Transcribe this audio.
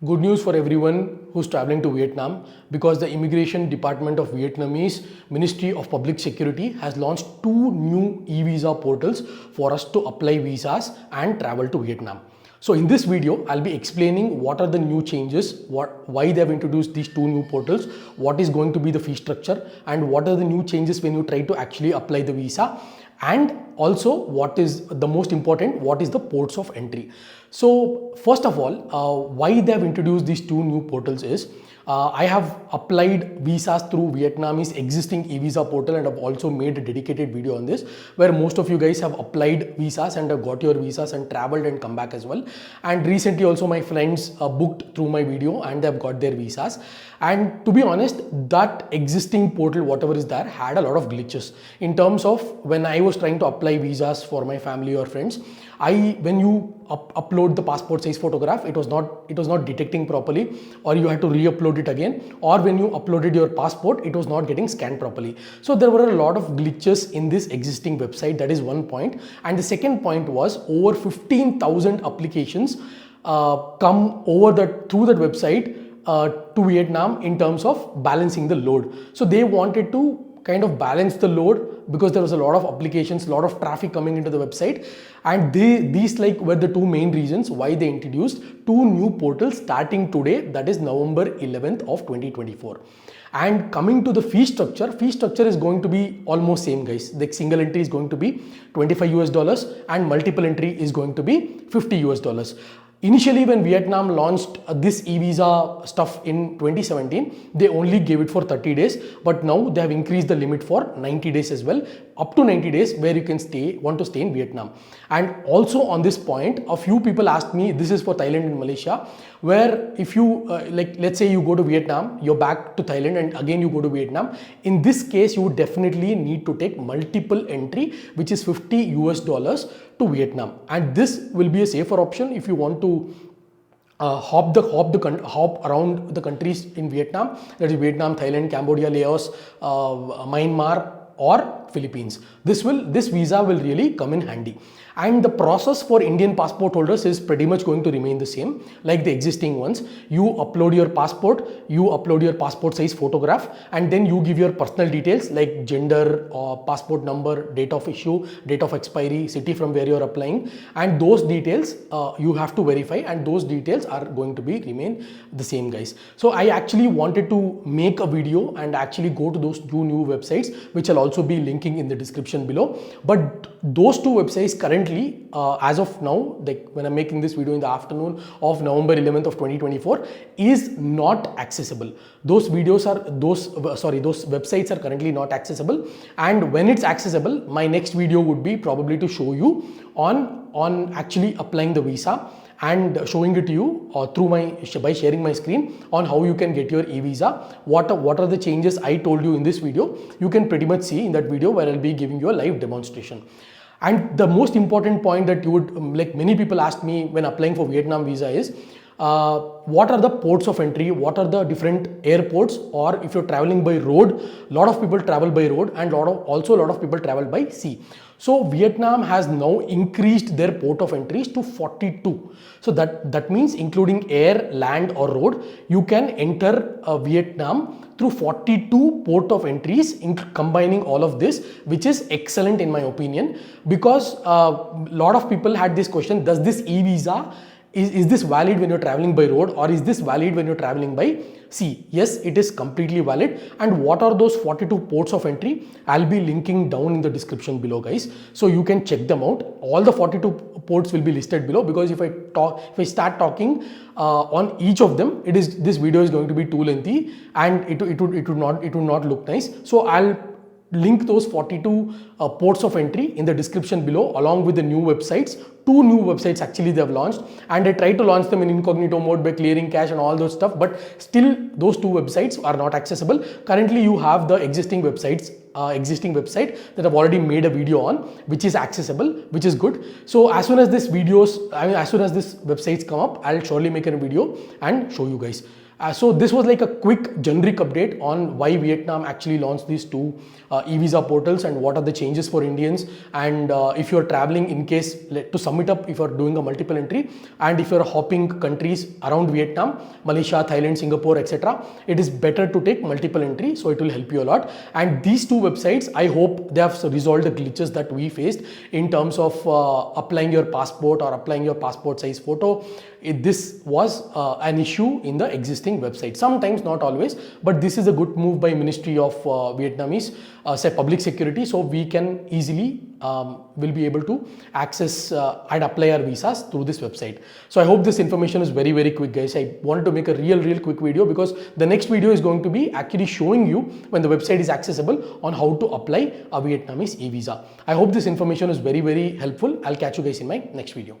Good news for everyone who's traveling to Vietnam, because the Immigration Department of Vietnamese Ministry of Public Security has launched two new e-visa portals for us to apply visas and travel to Vietnam. So in this video, I'll be explaining what are the new changes, why they have introduced these two new portals, what is going to be the fee structure, and what are the new changes when you try to actually apply the visa, and also what is the most important, what is the ports of entry. So first of all, why they have introduced these two new portals is I have applied visas through Vietnamese existing e-visa portal, and I've also made a dedicated video on this where most of you guys have applied visas and have got your visas and traveled and come back as well. And recently also my friends booked through my video and they have got their visas. And to be honest, that existing portal, whatever is there, had a lot of glitches in terms of when I was trying to apply visas for my family or friends. When you upload the passport size photograph, it was not detecting properly, or you had to re-upload it again, or when you uploaded your passport, it was not getting scanned properly. So there were a lot of glitches in this existing website. That is one point. And the second point was over 15,000 applications come through that website to Vietnam in terms of balancing the load. So they wanted to kind of balance the load because there was a lot of applications, a lot of traffic coming into the website, and these were the two main reasons why they introduced two new portals starting today, that is November 11th of 2024. And coming to the fee structure is going to be almost same, guys. The single entry is going to be $25 and multiple entry is going to be $50. Initially, when Vietnam launched this e-visa stuff in 2017, they only gave it for 30 days, but now they have increased the limit for 90 days as well, up to 90 days where you can want to stay in Vietnam. And also on this point, a few people asked me, this is for Thailand and Malaysia, where if you, let's say you go to Vietnam, you're back to Thailand and again you go to Vietnam. In this case, you would definitely need to take multiple entry, which is $50 to Vietnam. And this will be a safer option if you want to hop around the countries in Vietnam, that is Vietnam, Thailand, Cambodia, Laos, Myanmar or Philippines. This visa will really come in handy. And the process for Indian passport holders is pretty much going to remain the same like the existing ones. You upload your passport, you upload your passport size photograph, and then you give your personal details like gender, passport number, date of issue, date of expiry, city from where you're applying, and those details you have to verify, and those details are going to remain the same, guys. So I actually wanted to make a video and actually go to those two new websites, which I'll also be linking in the description below. But those two websites currently, as of now, like when I'm making this video in the afternoon of November 11th of 2024, is not accessible. Those websites are currently not accessible. And when it's accessible, my next video would be probably to show you on actually applying the visa and showing it to you by sharing my screen on how you can get your e-visa. What are the changes I told you in this video, you can pretty much see in that video where I'll be giving you a live demonstration. And the most important point that you would, many people asked me when applying for Vietnam visa is, what are the ports of entry, what are the different airports, or if you're traveling by road, a lot of people travel by road and also a lot of people travel by sea. So Vietnam has now increased their port of entries to 42. So that means including air, land or road, you can enter Vietnam through 42 port of entries, combining all of this, which is excellent in my opinion, because a lot of people had this question, does this e-visa, is this valid when you're traveling by road, or is this valid when you're traveling by sea? Yes, it is completely valid. And what are those 42 ports of entry? I'll be linking down in the description below, guys, so you can check them out. All the 42 ports will be listed below, because if I start talking on each of them, this video is going to be too lengthy and it would not look nice. So I'll link those 42 ports of entry in the description below, along with the new websites. Two new websites actually they have launched, and I tried to launch them in incognito mode by clearing cache and all those stuff, but still those two websites are not accessible. Currently you have the existing website that I've already made a video on, which is accessible, which is good. So as soon as this websites come up, I'll surely make a video and show you guys. So this was like a quick generic update on why Vietnam actually launched these two e-visa portals and what are the changes for Indians, and if you're traveling, in case, to sum it up, if you're doing a multiple entry and if you're hopping countries around Vietnam, Malaysia, Thailand, Singapore, etc., it is better to take multiple entry, so it will help you a lot. And these two websites, I hope they have resolved the glitches that we faced in terms of applying your passport or applying your passport size photo. This was an issue in the existing website. Sometimes, not always, but this is a good move by Ministry of Vietnamese say public security, so we can easily will be able to access and apply our visas through this website. So I hope this information is very quick, guys. I wanted to make a real quick video because the next video is going to be actually showing you when the website is accessible on how to apply a Vietnamese e-visa. I hope this information is very helpful. I'll catch you guys in my next video.